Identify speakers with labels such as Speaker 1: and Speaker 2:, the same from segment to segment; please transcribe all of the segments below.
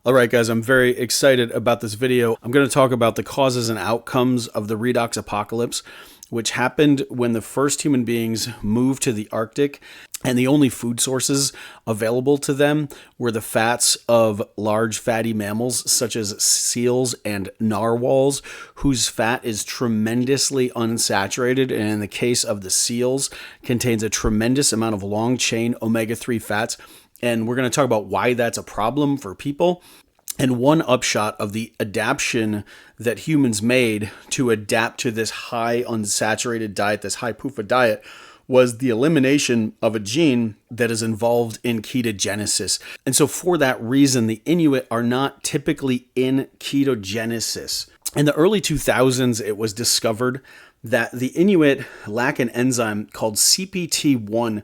Speaker 1: All right, guys, I'm very excited about this video. I'm going to talk about the causes and outcomes of the redox apocalypse, which happened when the first human beings moved to the Arctic, and the only food sources available to them were the fats of large fatty mammals such as seals and narwhals, whose fat is tremendously unsaturated, and in the case of the seals, contains a tremendous amount of long-chain omega-3 fats. And we're going to talk about why that's a problem for people. And one upshot of the adaptation that humans made to adapt to this high unsaturated diet, this high PUFA diet, was the elimination of a gene that is involved in ketogenesis. And so for that reason, the Inuit are not typically in ketogenesis. In the early 2000s, it was discovered that the Inuit lack an enzyme called CPT1.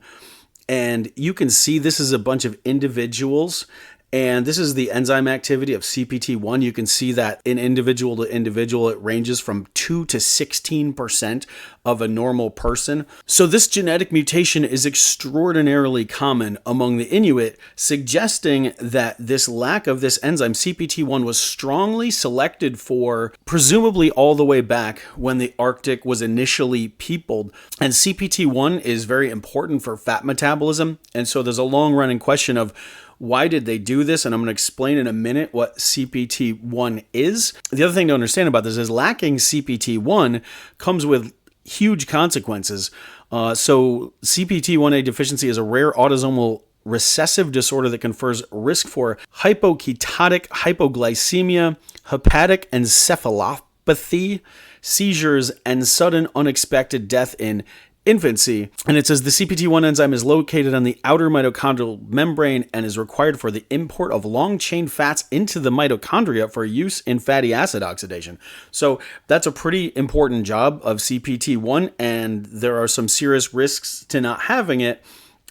Speaker 1: And you can see this is a bunch of individuals, and this is the enzyme activity of CPT1. You can see that in individual to individual, it ranges from 2 to 16% of a normal person. So this genetic mutation is extraordinarily common among the Inuit, suggesting that this lack of this enzyme, CPT1, was strongly selected for, presumably all the way back when the Arctic was initially peopled. And CPT1 is very important for fat metabolism. And so there's a long-running question of, why did they do this? And I'm going to explain in a minute what CPT1 is. The other thing to understand about this is lacking CPT1 comes with huge consequences. So CPT1A deficiency is a rare autosomal recessive disorder that confers risk for hypoketotic hypoglycemia, hepatic encephalopathy, seizures, and sudden unexpected death in infancy. And it says the CPT1 enzyme is located on the outer mitochondrial membrane and is required for the import of long-chain fats into the mitochondria for use in fatty acid oxidation. So that's a pretty important job of CPT1, and there are some serious risks to not having it.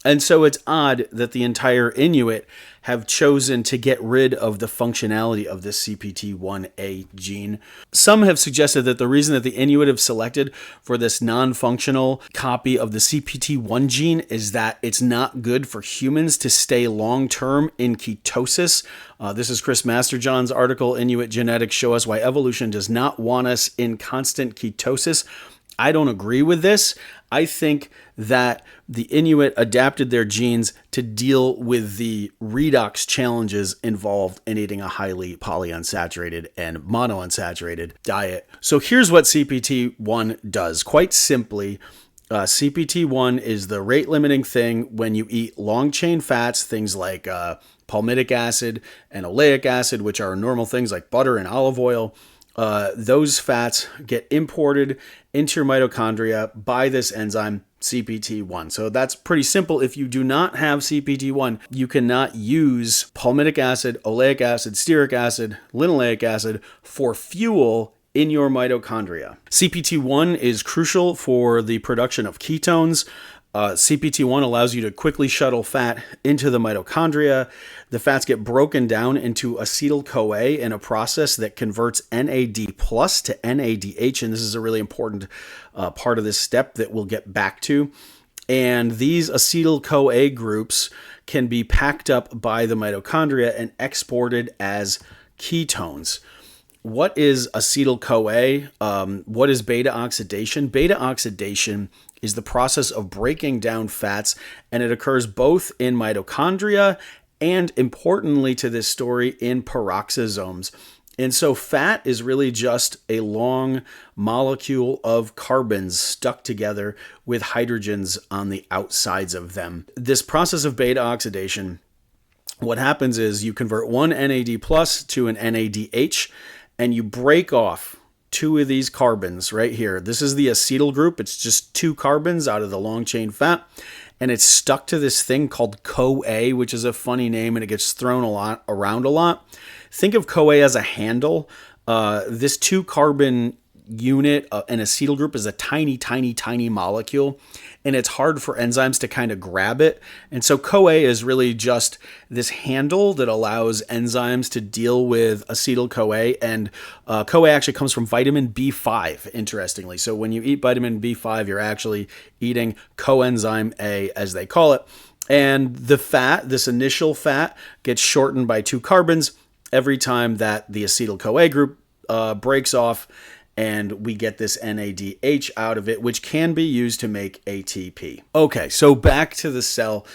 Speaker 1: And so it's odd that the entire Inuit have chosen to get rid of the functionality of this CPT1A gene. Some have suggested that the reason that the Inuit have selected for this non-functional copy of the CPT1 gene is that it's not good for humans to stay long-term in ketosis. This is Chris Masterjohn's article, Inuit Genetics Show Us Why Evolution Does Not Want Us in Constant Ketosis. I don't agree with this. I think that the Inuit adapted their genes to deal with the redox challenges involved in eating a highly polyunsaturated and monounsaturated diet. So here's what CPT1 does. Quite simply, CPT1 is the rate limiting thing when you eat long-chain fats, things like palmitic acid and oleic acid, which are normal things like butter and olive oil. Those fats get imported into your mitochondria by this enzyme CPT1. So that's pretty simple. If you do not have CPT1, you cannot use palmitic acid, oleic acid, stearic acid, linoleic acid for fuel in your mitochondria. CPT1 is crucial for the production of ketones. CPT1 allows you to quickly shuttle fat into the mitochondria. The fats get broken down into acetyl-CoA in a process that converts NAD plus to NADH, and this is a really important part of this step that we'll get back to. And these acetyl-CoA groups can be packed up by the mitochondria and exported as ketones. What is acetyl-CoA? What is beta oxidation? Beta oxidation is the process of breaking down fats, and it occurs both in mitochondria and, importantly to this story, in peroxisomes. And so fat is really just a long molecule of carbons stuck together with hydrogens on the outsides of them. This process of beta oxidation, what happens is you convert one NAD plus to an NADH, and you break off two of these carbons right here. This is the acetyl group. It's just two carbons out of the long chain fat, and it's stuck to this thing called CoA, which is a funny name, and it gets thrown around a lot. Think of CoA as a handle. This two carbon unit, an acetyl group, is a tiny, tiny, tiny molecule, and it's hard for enzymes to kind of grab it. And so CoA is really just this handle that allows enzymes to deal with acetyl-CoA, and CoA actually comes from vitamin B5, interestingly. So when you eat vitamin B5, you're actually eating coenzyme A, as they call it. And the fat, this initial fat, gets shortened by two carbons, every time that the acetyl-CoA group breaks off, and we get this NADH out of it, which can be used to make ATP. Okay, so back to the cell.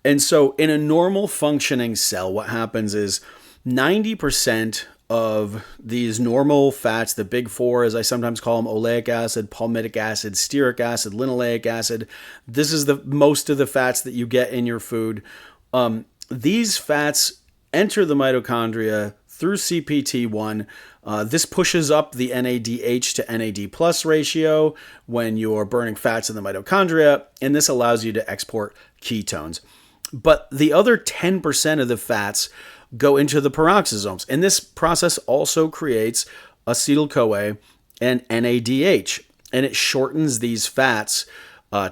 Speaker 1: And so in a normal functioning cell, what happens is 90% of these normal fats, the big four, as I sometimes call them, oleic acid, palmitic acid, stearic acid, linoleic acid. This is the most of the fats that you get in your food. These fats enter the mitochondria through CPT1. This pushes up the NADH to NAD plus ratio when you're burning fats in the mitochondria, and this allows you to export ketones. But the other 10% of the fats go into the peroxisomes. And this process also creates acetyl-CoA and NADH. And it shortens these fats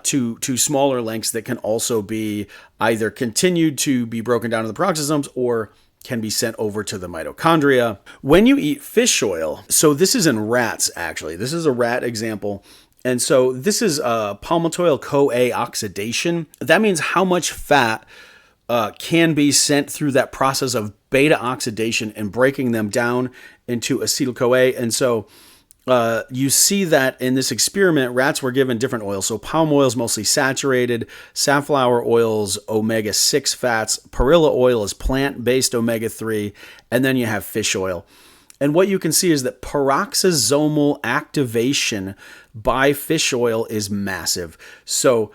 Speaker 1: to smaller lengths that can also be either continued to be broken down to the peroxisomes or can be sent over to the mitochondria. When you eat fish oil, so this is in rats actually. This is a rat example. And so this is palmitoyl-CoA oxidation. That means how much fat can be sent through that process of beta oxidation and breaking them down into acetyl-CoA. And so you see that in this experiment, rats were given different oils. So palm oil is mostly saturated, safflower oils, omega-6 fats, perilla oil is plant-based omega-3, and then you have fish oil. And what you can see is that peroxisomal activation by fish oil is massive. So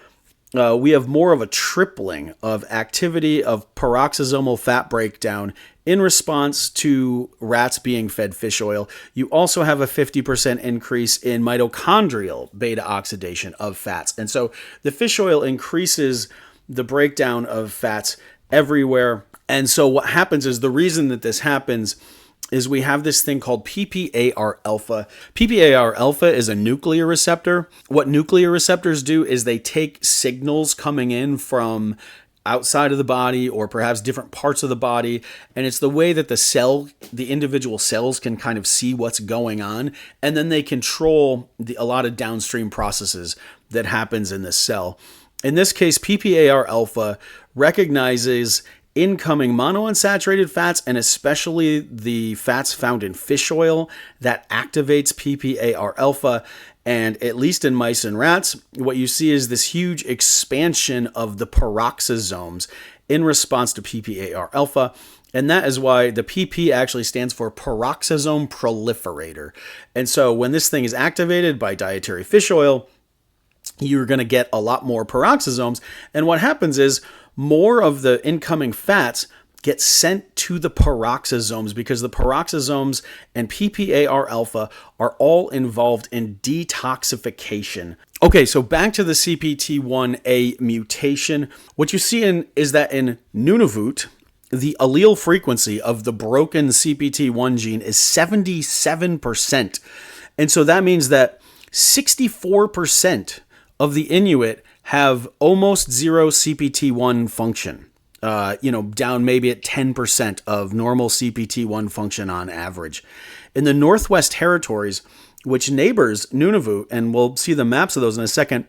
Speaker 1: we have more of a tripling of activity of peroxisomal fat breakdown in response to rats being fed fish oil. You also have a 50% increase in mitochondrial beta oxidation of fats. And so the fish oil increases the breakdown of fats everywhere. And so what happens is the reason that this happens is we have this thing called PPAR alpha. PPAR alpha is a nuclear receptor. What nuclear receptors do is they take signals coming in from outside of the body or perhaps different parts of the body, and it's the way that the individual cells can kind of see what's going on, and then they control a lot of downstream processes that happens in the cell. In this case, PPAR alpha recognizes incoming monounsaturated fats, and especially the fats found in fish oil that activates PPAR alpha. And at least in mice and rats, what you see is this huge expansion of the peroxisomes in response to PPAR alpha. And that is why the PP actually stands for peroxisome proliferator. And so when this thing is activated by dietary fish oil, you're going to get a lot more peroxisomes. And what happens is more of the incoming fats get sent to the peroxisomes because the peroxisomes and PPAR alpha are all involved in detoxification. Okay, so back to the CPT1A mutation. What you see is that in Nunavut, the allele frequency of the broken CPT1 gene is 77%. And so that means that 64% of the Inuit have almost zero CPT1 function, down maybe at 10% of normal CPT1 function on average. In the Northwest Territories, which neighbors Nunavut, and we'll see the maps of those in a second,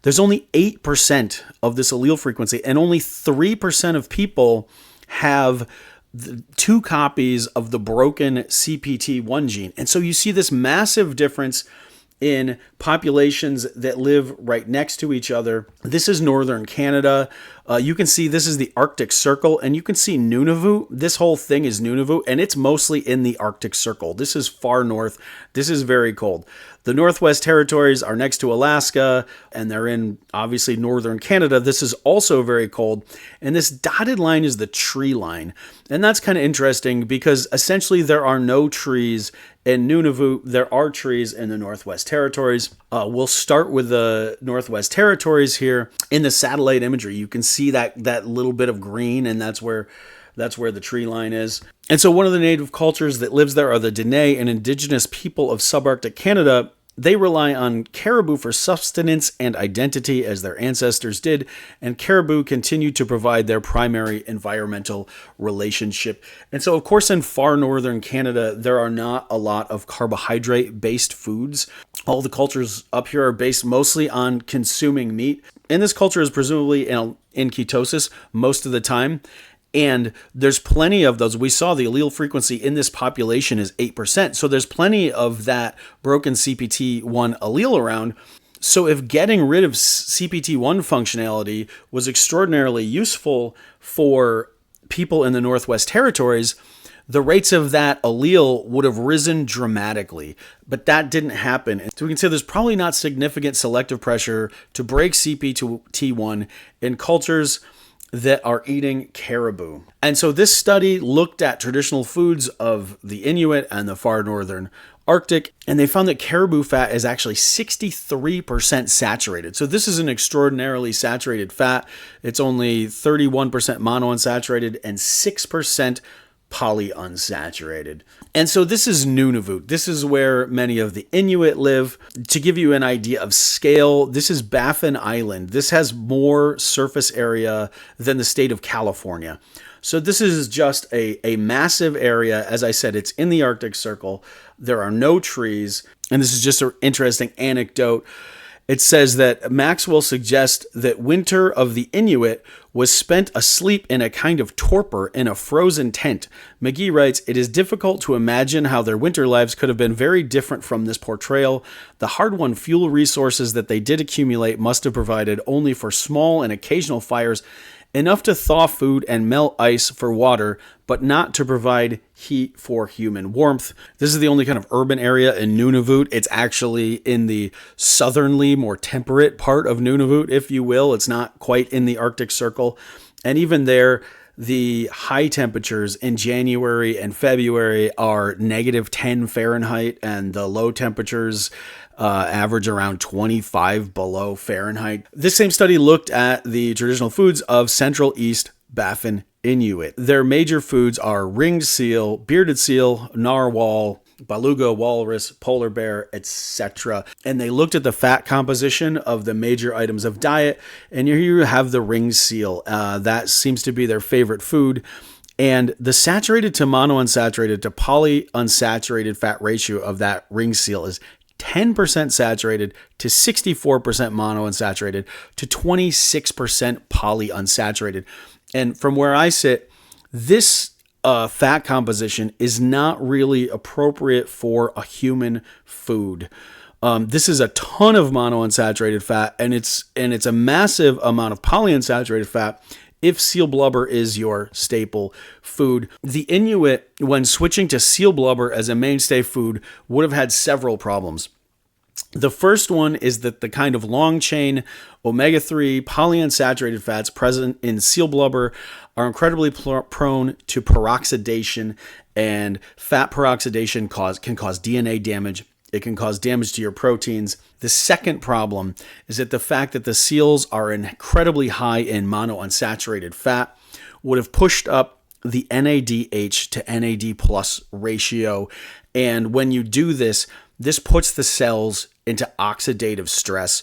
Speaker 1: there's only 8% of this allele frequency, and only 3% of people have 2 copies of the broken CPT1 gene. And so you see this massive difference in populations that live right next to each other. This is northern Canada. You can see this is the Arctic Circle, and you can see Nunavut. This whole thing is Nunavut, and it's mostly in the Arctic Circle. This is far north. This is very cold. The Northwest Territories are next to Alaska, and they're in, obviously, northern Canada. This is also very cold. And this dotted line is the tree line. And that's kind of interesting because essentially there are no trees in Nunavut. There are trees in the Northwest Territories. We'll start with the Northwest Territories here. In the satellite imagery, you can see that little bit of green, and that's where the tree line is. And so one of the native cultures that lives there are the Dene, an indigenous people of subarctic Canada. They rely on caribou for sustenance and identity as their ancestors did, and caribou continue to provide their primary environmental relationship. And so, of course, in far northern Canada, there are not a lot of carbohydrate-based foods. All the cultures up here are based mostly on consuming meat. And this culture is presumably in ketosis most of the time. And there's plenty of those. We saw the allele frequency in this population is 8%. So there's plenty of that broken CPT1 allele around. So if getting rid of CPT1 functionality was extraordinarily useful for people in the Northwest Territories, the rates of that allele would have risen dramatically, but that didn't happen. So we can say there's probably not significant selective pressure to break CPT1 in cultures that are eating caribou. And so this study looked at traditional foods of the Inuit and the far northern Arctic, and they found that caribou fat is actually 63% saturated. So this is an extraordinarily saturated fat. It's only 31% monounsaturated and 6% polyunsaturated. And so this is Nunavut. This is where many of the Inuit live. To give you an idea of scale, this is Baffin Island. This has more surface area than the state of California. So this is just a massive area. As I said, it's in the Arctic Circle. There are no trees. And this is just an interesting anecdote. It says that Maxwell suggests that winter of the Inuit was spent asleep in a kind of torpor in a frozen tent. McGee writes, "It is difficult to imagine how their winter lives could have been very different from this portrayal. The hard-won fuel resources that they did accumulate must have provided only for small and occasional fires, enough to thaw food and melt ice for water, but not to provide heat for human warmth." This is the only kind of urban area in Nunavut. It's actually in the southernly, more temperate part of Nunavut, if you will. It's not quite in the Arctic Circle. And even there, the high temperatures in January and February are -10 Fahrenheit, and the low temperatures average around 25 below Fahrenheit. This same study looked at the traditional foods of Central East Baffin Inuit. Their major foods are ringed seal, bearded seal, narwhal, beluga, walrus, polar bear, etc. And they looked at the fat composition of the major items of diet, and here you have the ringed seal. That seems to be their favorite food. And the saturated to monounsaturated to polyunsaturated fat ratio of that ringed seal is 10% saturated to 64% monounsaturated to 26% polyunsaturated. And from where I sit, this fat composition is not really appropriate for a human food. This is a ton of monounsaturated fat, and it's a massive amount of polyunsaturated fat if seal blubber is your staple food. The Inuit, when switching to seal blubber as a mainstay food, would have had several problems. The first one is that the kind of long-chain omega-3 polyunsaturated fats present in seal blubber are incredibly prone to peroxidation, and fat peroxidation can cause DNA damage. It can cause damage to your proteins. The second problem is that the fact that the seals are incredibly high in monounsaturated fat would have pushed up the NADH to NAD plus ratio. And when you do this, this puts the cells into oxidative stress.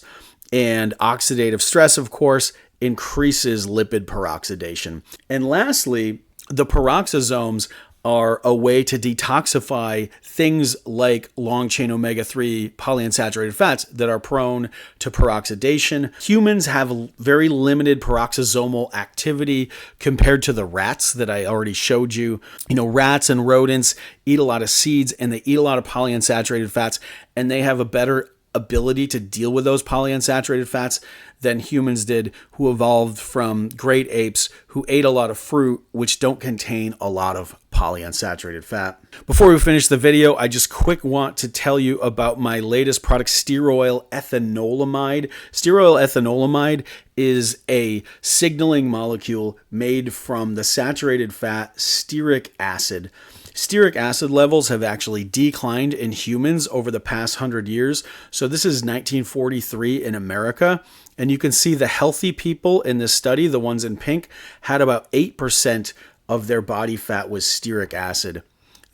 Speaker 1: And oxidative stress, of course, increases lipid peroxidation. And lastly, the peroxisomes are a way to detoxify things like long-chain omega-3 polyunsaturated fats that are prone to peroxidation. Humans have very limited peroxisomal activity compared to the rats that I already showed you. You know, rats and rodents eat a lot of seeds, and they eat a lot of polyunsaturated fats, and they have a better ability to deal with those polyunsaturated fats than humans did, who evolved from great apes who ate a lot of fruit which don't contain a lot of polyunsaturated fat. Before we finish the video, I just want to tell you about my latest product, stearoyl ethanolamide. Stearoyl ethanolamide is a signaling molecule made from the saturated fat stearic acid. Stearic acid levels have actually declined in humans over the past 100 years. So this is 1943 in America. And you can see the healthy people in this study, the ones in pink, had about 8% of their body fat was stearic acid.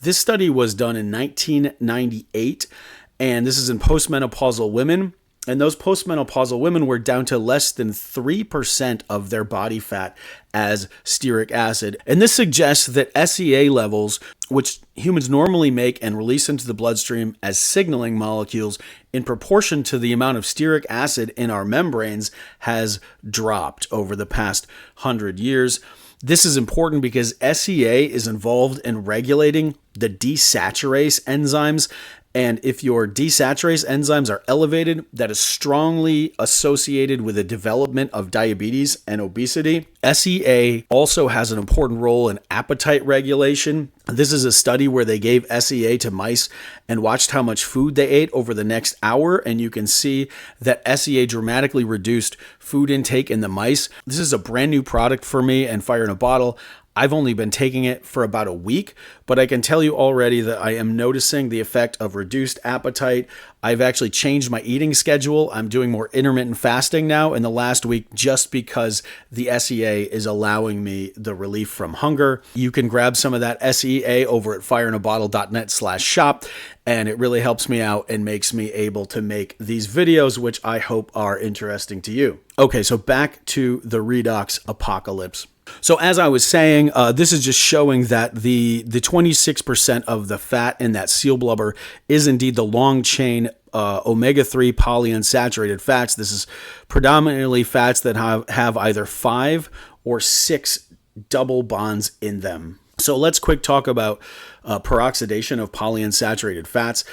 Speaker 1: This study was done in 1998, and this is in postmenopausal women. And those postmenopausal women were down to less than 3% of their body fat as stearic acid. And this suggests that SEA levels, which humans normally make and release into the bloodstream as signaling molecules in proportion to the amount of stearic acid in our membranes, has dropped over the past 100 years. This is important because SEA is involved in regulating the desaturase enzymes. And if your desaturase enzymes are elevated, that is strongly associated with the development of diabetes and obesity. SEA also has an important role in appetite regulation. This is a study where they gave SEA to mice and watched how much food they ate over the next hour. And you can see that SEA dramatically reduced food intake in the mice. This is a brand new product for me and Fire in a Bottle. I've only been taking it for about a week, but I can tell you already that I am noticing the effect of reduced appetite. I've actually changed my eating schedule. I'm doing more intermittent fasting now in the last week just because the SEA is allowing me the relief from hunger. You can grab some of that SEA over at fireinabottle.net/shop, and it really helps me out and makes me able to make these videos, which I hope are interesting to you. Okay, so back to the Redox apocalypse. So as I was saying, this is just showing that the 26% of the fat in that seal blubber is indeed the long-chain omega-3 polyunsaturated fats. This is predominantly fats that have either 5 or 6 double bonds in them. So let's quick talk about peroxidation of polyunsaturated fats.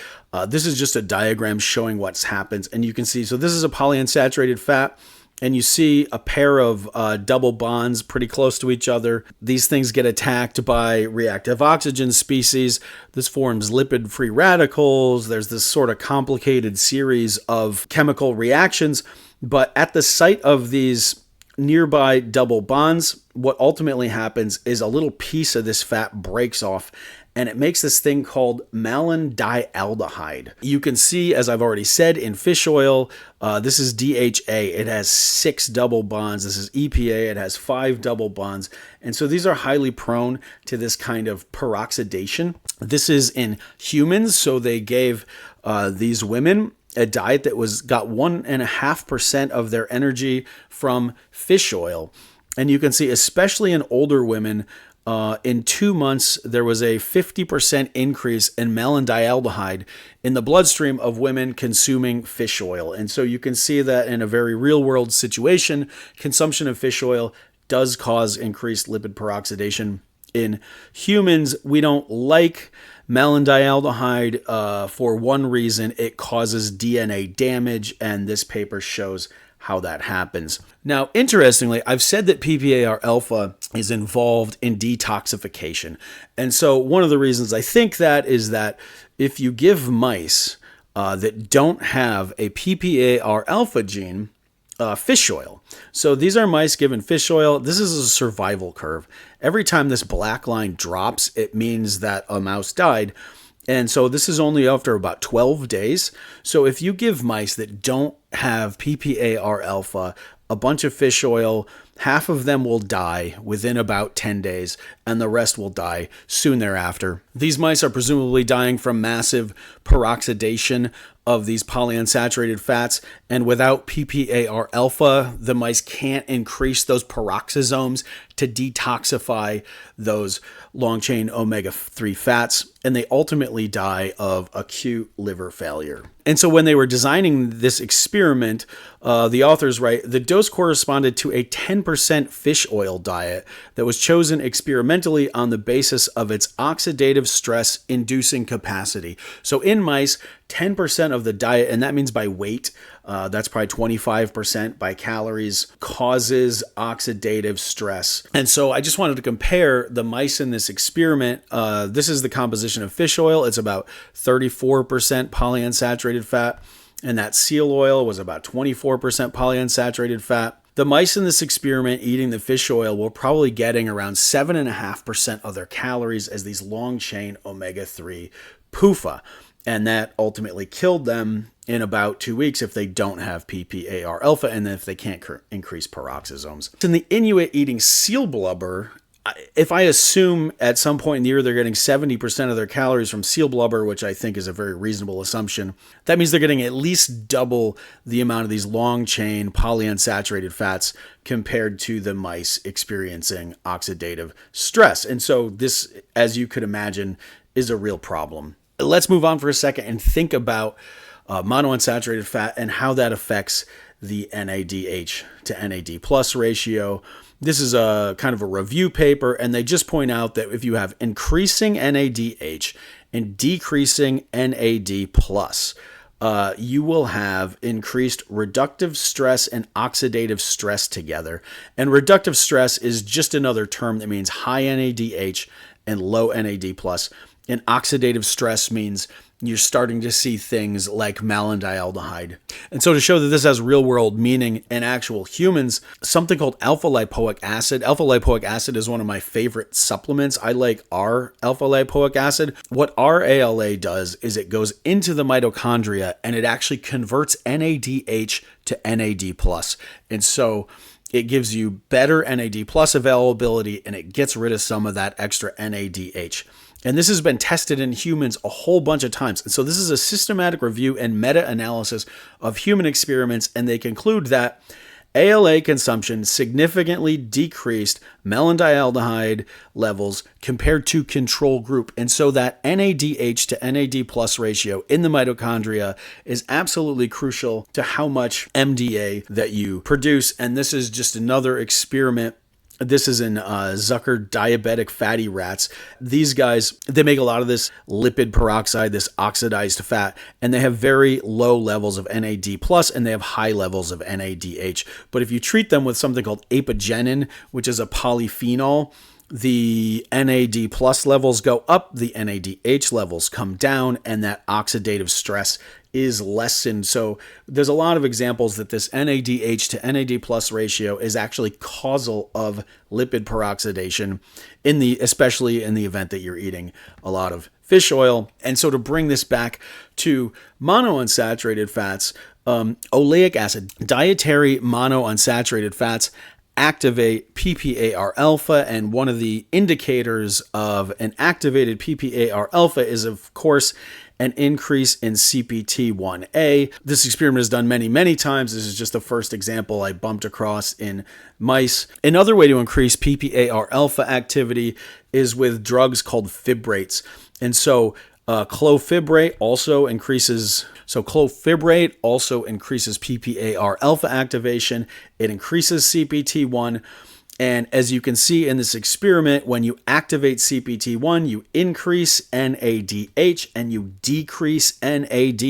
Speaker 1: This is just a diagram showing what happens. And you can see, so this is a polyunsaturated fat. And you see a pair of double bonds pretty close to each other. These things get attacked by reactive oxygen species. This forms lipid-free radicals. There's this sort of complicated series of chemical reactions. But at the site of these nearby double bonds, what ultimately happens is a little piece of this fat breaks off, and it makes this thing called malondialdehyde. You can see, as I've already said, in fish oil, this is DHA. It has 6 double bonds. This is EPA. It has 5 double bonds. And so these are highly prone to this kind of peroxidation. This is in humans. So they gave these women a diet that got 1.5% of their energy from fish oil. And you can see, especially in older women, in 2 months, there was a 50% increase in malondialdehyde in the bloodstream of women consuming fish oil. And so you can see that in a very real world situation, consumption of fish oil does cause increased lipid peroxidation. In humans, we don't like malondialdehyde for one reason: it causes DNA damage, and this paper shows how that happens. Now, interestingly, I've said that PPAR alpha is involved in detoxification. And so one of the reasons I think that is that if you give mice that don't have a PPAR alpha gene fish oil, so these are mice given fish oil, this is a survival curve. Every time this black line drops, it means that a mouse died. And so this is only after about 12 days. So if you give mice that don't have PPAR alpha a bunch of fish oil, half of them will die within about 10 days, and the rest will die soon thereafter. These mice are presumably dying from massive peroxidation of these polyunsaturated fats, and without PPAR alpha, the mice can't increase those peroxisomes to detoxify those long-chain omega-3 fats, and they ultimately die of acute liver failure. And so when they were designing this experiment, the authors write, the dose corresponded to a 10% fish oil diet that was chosen experimentally on the basis of its oxidative stress inducing capacity. So in mice, 10% of the diet, and that means by weight, that's probably 25% by calories, causes oxidative stress. And so I just wanted to compare the mice in this experiment. This is the composition of fish oil. It's about 34% polyunsaturated fat, and that seal oil was about 24% polyunsaturated fat. The mice in this experiment eating the fish oil were probably getting around 7.5% of their calories as these long-chain omega-3 PUFA. And that ultimately killed them in about 2 weeks if they don't have PPAR alpha and if they can't increase peroxisomes. In the Inuit eating seal blubber, if I assume at some point in the year they're getting 70% of their calories from seal blubber, which I think is a very reasonable assumption, that means they're getting at least double the amount of these long-chain polyunsaturated fats compared to the mice experiencing oxidative stress. And so this, as you could imagine, is a real problem. Let's move on for a second and think about monounsaturated fat and how that affects the NADH to NAD plus ratio. This is a kind of a review paper, and they just point out that if you have increasing NADH and decreasing NAD+, you will have increased reductive stress and oxidative stress together. And reductive stress is just another term that means high NADH and low NAD+. And oxidative stress means you're starting to see things like malondialdehyde. And so to show that this has real world meaning in actual humans, something called alpha lipoic acid. Alpha lipoic acid is one of my favorite supplements. I like our alpha lipoic acid. What our ALA does is it goes into the mitochondria and it actually converts NADH to NAD+. And so it gives you better NAD+ availability and it gets rid of some of that extra NADH. And this has been tested in humans a whole bunch of times. And so this is a systematic review and meta-analysis of human experiments, and they conclude that ALA consumption significantly decreased malondialdehyde levels compared to control group. And so that NADH to NAD+ ratio in the mitochondria is absolutely crucial to how much MDA that you produce. And this is just another experiment. This is in Zucker diabetic fatty rats. These guys, they make a lot of this lipid peroxide, this oxidized fat, and they have very low levels of NAD+, and they have high levels of NADH. But if you treat them with something called apigenin, which is a polyphenol, the NAD+ levels go up, the NADH levels come down, and that oxidative stress is lessened. So there's a lot of examples that this NADH to NAD+ ratio is actually causal of lipid peroxidation, especially in the event that you're eating a lot of fish oil. And so to bring this back to monounsaturated fats, oleic acid, dietary monounsaturated fats activate PPAR alpha, and one of the indicators of an activated PPAR alpha is, of course, an increase in CPT1A. This experiment is done many, many times. This is just the first example I bumped across in mice. Another way to increase PPAR alpha activity is with drugs called fibrates. And so clofibrate also increases PPAR alpha activation. It increases CPT1. And as you can see in this experiment, when you activate CPT1, you increase NADH and you decrease NAD+.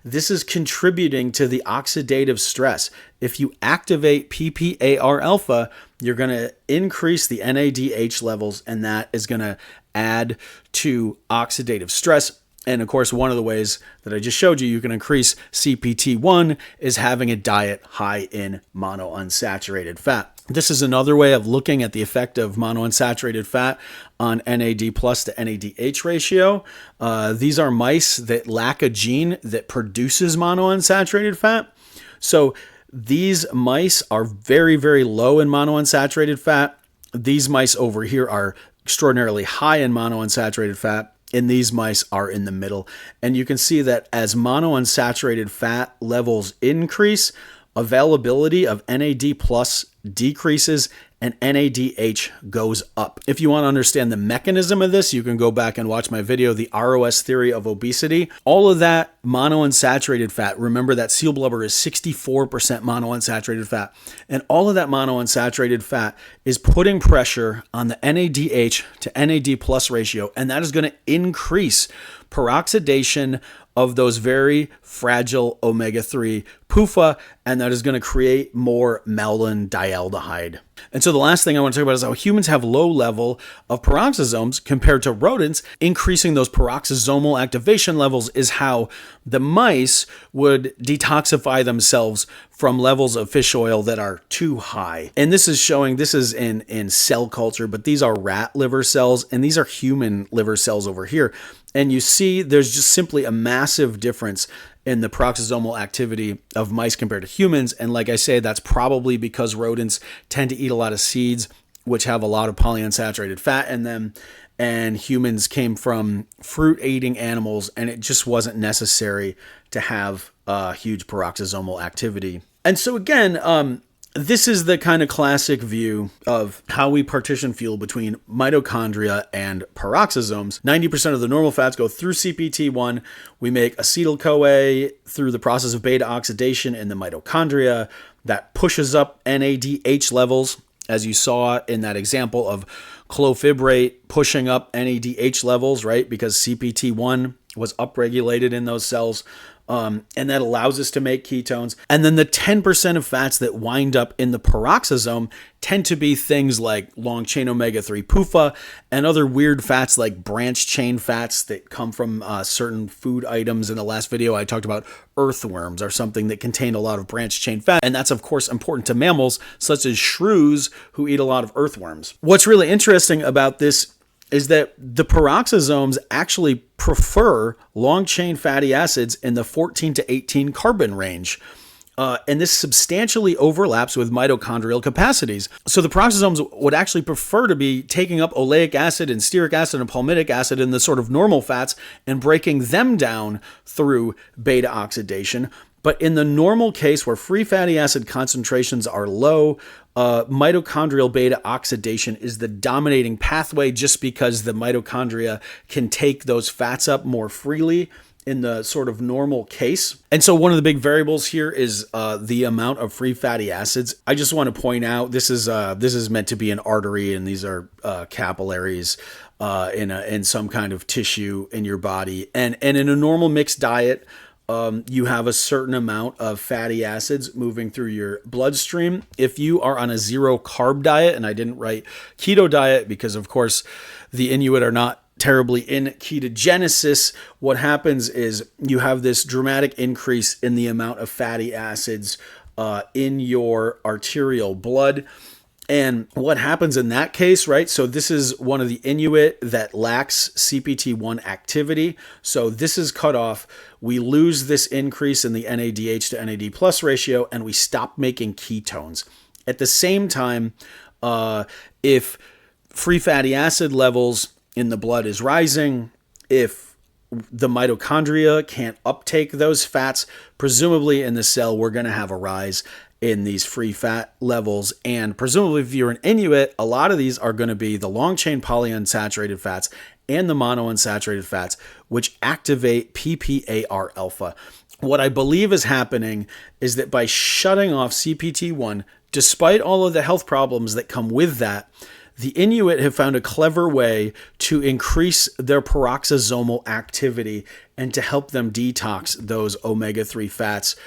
Speaker 1: This is contributing to the oxidative stress. If you activate PPAR alpha, you're going to increase the NADH levels, and that is going to add to oxidative stress. And of course, one of the ways that I just showed you, you can increase CPT1 is having a diet high in monounsaturated fat. This is another way of looking at the effect of monounsaturated fat on NAD+ to NADH ratio. These are mice that lack a gene that produces monounsaturated fat. So these mice are very, very low in monounsaturated fat. These mice over here are extraordinarily high in monounsaturated fat. And these mice are in the middle. And you can see that as monounsaturated fat levels increase, availability of NAD+ decreases and NADH goes up. If you want to understand the mechanism of this, you can go back and watch my video, The ROS Theory of Obesity. All of that monounsaturated fat, remember that seal blubber is 64% monounsaturated fat, and all of that monounsaturated fat is putting pressure on the NADH to NAD+ ratio, and that is going to increase peroxidation of those very fragile omega-3 PUFA, and that is going to create more malondialdehyde. And so the last thing I want to talk about is how humans have low level of peroxisomes compared to rodents. Increasing those peroxisomal activation levels is how the mice would detoxify themselves from levels of fish oil that are too high. And this is showing, this is in cell culture, but these are rat liver cells and these are human liver cells over here. And you see there's just simply a massive difference in the peroxisomal activity of mice compared to humans. And like I say, that's probably because rodents tend to eat a lot of seeds, which have a lot of polyunsaturated fat in them. And humans came from fruit-eating animals, and it just wasn't necessary to have huge peroxisomal activity. And so again, this is the kind of classic view of how we partition fuel between mitochondria and peroxisomes. 90% of the normal fats go through CPT1. We make acetyl-CoA through the process of beta oxidation in the mitochondria that pushes up NADH levels. as you saw in that example of clofibrate pushing up NADH levels, right? Because CPT1 was upregulated in those cells. And that allows us to make ketones. And then the 10% of fats that wind up in the peroxisome tend to be things like long-chain omega-3 PUFA and other weird fats like branched-chain fats that come from certain food items. In the last video, I talked about earthworms or something that contained a lot of branched-chain fat. And that's, of course, important to mammals, such as shrews who eat a lot of earthworms. What's really interesting about this is that the peroxisomes actually prefer long-chain fatty acids in the 14 to 18 carbon range. And this substantially overlaps with mitochondrial capacities. So the peroxisomes would actually prefer to be taking up oleic acid and stearic acid and palmitic acid in the sort of normal fats and breaking them down through beta oxidation. But in the normal case where free fatty acid concentrations are low, mitochondrial beta oxidation is the dominating pathway just because the mitochondria can take those fats up more freely in the sort of normal case. And so one of the big variables here is the amount of free fatty acids. I just want to point out this is meant to be an artery, and these are capillaries in some kind of tissue in your body. And in a normal mixed diet, you have a certain amount of fatty acids moving through your bloodstream. If you are on a zero carb diet, and I didn't write keto diet because of course the Inuit are not terribly in ketogenesis, what happens is you have this dramatic increase in the amount of fatty acids in your arterial blood. And what happens in that case, right? So this is one of the Inuit that lacks CPT1 activity. So this is cut off. We lose this increase in the NADH to NAD plus ratio, and we stop making ketones. At the same time, if free fatty acid levels in the blood is rising, if the mitochondria can't uptake those fats, presumably in the cell, we're going to have a rise in these free fat levels. And presumably if you're an Inuit, a lot of these are going to be the long chain polyunsaturated fats and the monounsaturated fats, which activate PPAR alpha. What I believe is happening is that by shutting off CPT1, despite all of the health problems that come with that, the Inuit have found a clever way to increase their peroxisomal activity and to help them detox those omega-3 fats.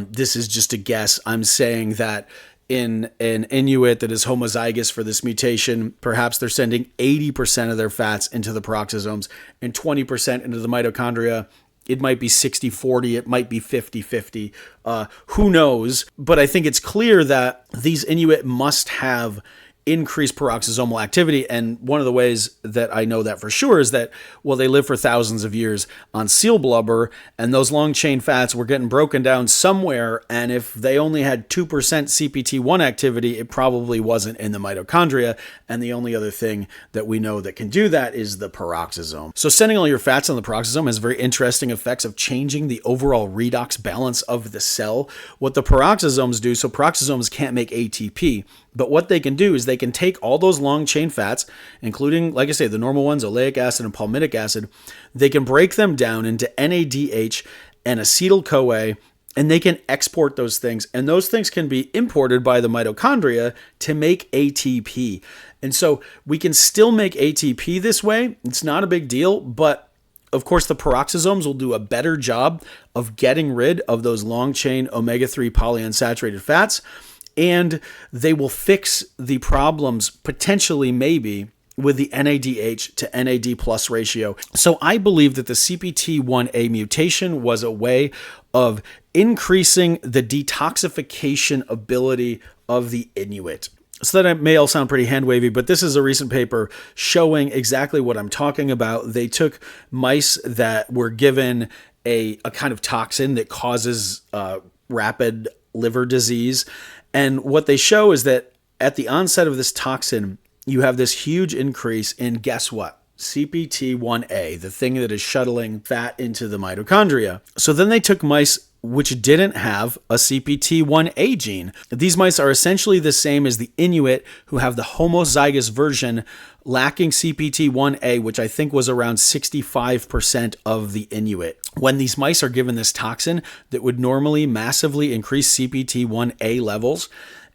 Speaker 1: This is just a guess. I'm saying that in an Inuit that is homozygous for this mutation, perhaps they're sending 80% of their fats into the peroxisomes and 20% into the mitochondria. It might be 60-40, it might be 50-50. Who knows? But I think it's clear that these Inuit must have increased peroxisomal activity. And one of the ways that I know that for sure is that, well, they live for thousands of years on seal blubber, and those long chain fats were getting broken down somewhere. And if they only had 2% CPT1 activity, it probably wasn't in the mitochondria. And the only other thing that we know that can do that is the peroxisome. So sending all your fats on the peroxisome has very interesting effects of changing the overall redox balance of the cell. What the peroxisomes do, so peroxisomes can't make ATP, but what they can do is they can take all those long chain fats, including, like I say, the normal ones, oleic acid and palmitic acid, they can break them down into NADH and acetyl-CoA, and they can export those things. And those things can be imported by the mitochondria to make ATP. And so we can still make ATP this way. It's not a big deal, but of course, the peroxisomes will do a better job of getting rid of those long chain omega-3 polyunsaturated fats. And they will fix the problems, potentially maybe, with the NADH to NAD plus ratio. So I believe that the CPT1A mutation was a way of increasing the detoxification ability of the Inuit. So that may all sound pretty hand-wavy, but this is a recent paper showing exactly what I'm talking about. They took mice that were given a kind of toxin that causes rapid liver disease. And what they show is that at the onset of this toxin, you have this huge increase in, guess what? CPT1A, the thing that is shuttling fat into the mitochondria. So then they took mice which didn't have a CPT1A gene. These mice are essentially the same as the Inuit who have the homozygous version lacking CPT1A, which I think was around 65% of the Inuit. When these mice are given this toxin that would normally massively increase CPT1A levels,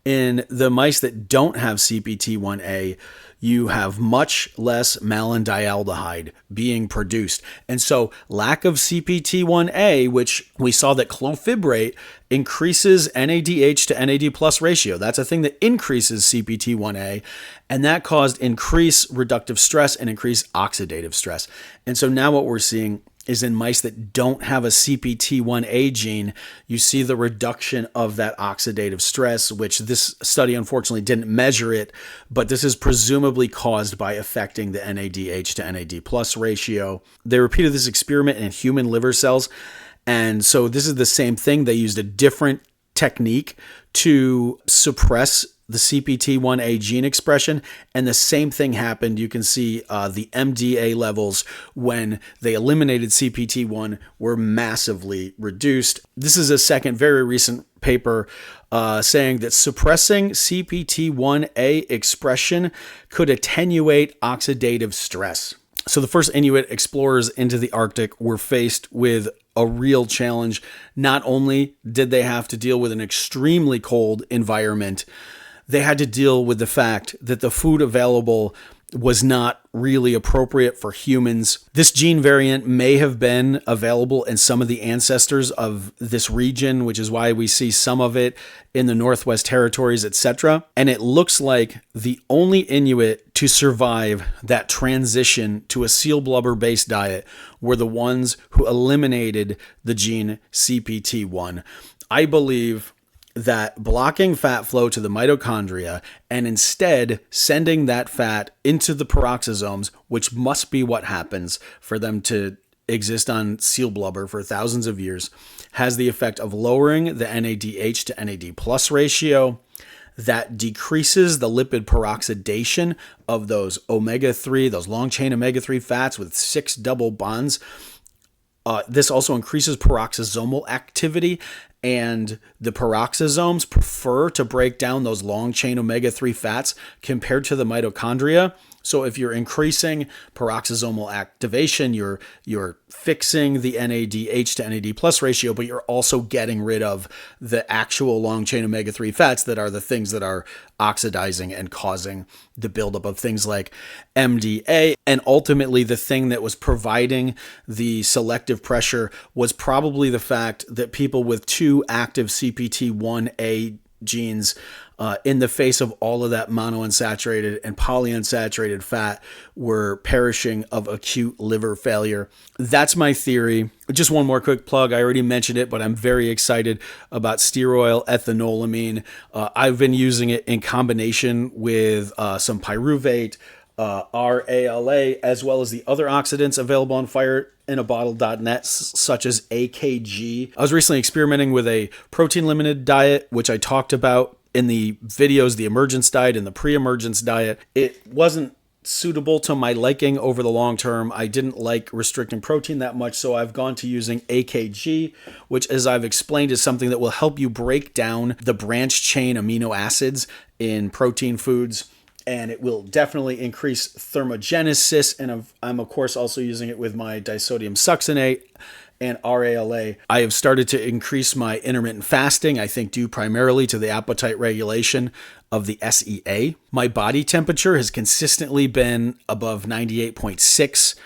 Speaker 1: In the mice that don't have CPT1A, you have much less malondialdehyde being produced. And so lack of CPT1A, which we saw that clofibrate increases NADH to NAD plus ratio. That's a thing that increases CPT1A, and that caused increased reductive stress and increased oxidative stress. And so now what we're seeing is in mice that don't have a CPT1A gene, you see the reduction of that oxidative stress, which this study unfortunately didn't measure it, but this is presumably caused by affecting the NADH to NAD plus ratio. They repeated this experiment in human liver cells, and so this is the same thing. They used a different technique to suppress the CPT1A gene expression, and the same thing happened. You can see the MDA levels when they eliminated CPT1 were massively reduced. This is a second very recent paper saying that suppressing CPT1A expression could attenuate oxidative stress. So the first Inuit explorers into the Arctic were faced with a real challenge. Not only did they have to deal with an extremely cold environment, they had to deal with the fact that the food available was not really appropriate for humans. This gene variant may have been available in some of the ancestors of this region, which is why we see some of it in the Northwest Territories, etc. And it looks like the only Inuit to survive that transition to a seal blubber-based diet were the ones who eliminated the gene CPT1. I believe that blocking fat flow to the mitochondria and instead sending that fat into the peroxisomes, which must be what happens for them to exist on seal blubber for thousands of years, has the effect of lowering the NADH to NAD plus ratio. That decreases the lipid peroxidation of those omega-3, those long-chain omega-3 fats with 6 double bonds. This also increases peroxisomal activity, and the peroxisomes prefer to break down those long-chain omega-3 fats compared to the mitochondria. So if you're increasing peroxisomal activation, you're fixing the NADH to NAD plus ratio, but you're also getting rid of the actual long-chain omega-3 fats that are the things that are oxidizing and causing the buildup of things like MDA. And ultimately, the thing that was providing the selective pressure was probably the fact that people with 2 active CPT1A genes in the face of all of that monounsaturated and polyunsaturated fat were perishing of acute liver failure. That's my theory. Just one more quick plug. I already mentioned it, but I'm very excited about steer oil ethanolamine. I've been using it in combination with some pyruvate, RALA, as well as the other oxidants available on fireinaBottle.net, such as AKG. I was recently experimenting with a protein-limited diet, which I talked about in the videos, the emergence diet and the pre-emergence diet. It wasn't suitable to my liking over the long term. I didn't like restricting protein that much, so I've gone to using AKG, which, as I've explained, is something that will help you break down the branched chain amino acids in protein foods, and it will definitely increase thermogenesis. And I'm of course also using it with my disodium succinate and RALA. I have started to increase my intermittent fasting, I think due primarily to the appetite regulation of the SEA. My body temperature has consistently been above 98.6,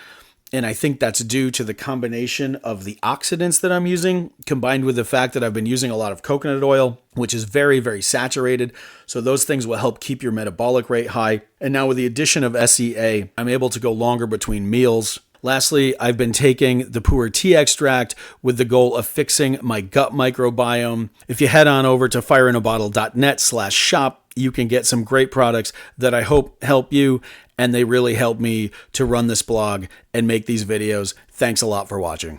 Speaker 1: and I think that's due to the combination of the oxidants that I'm using, combined with the fact that I've been using a lot of coconut oil, which is very, very saturated. So those things will help keep your metabolic rate high. And now with the addition of SEA, I'm able to go longer between meals. Lastly, I've been taking the pu'er tea extract with the goal of fixing my gut microbiome. If you head on over to fireinaBottle.net/shop, you can get some great products that I hope help you, and they really help me to run this blog and make these videos. Thanks a lot for watching.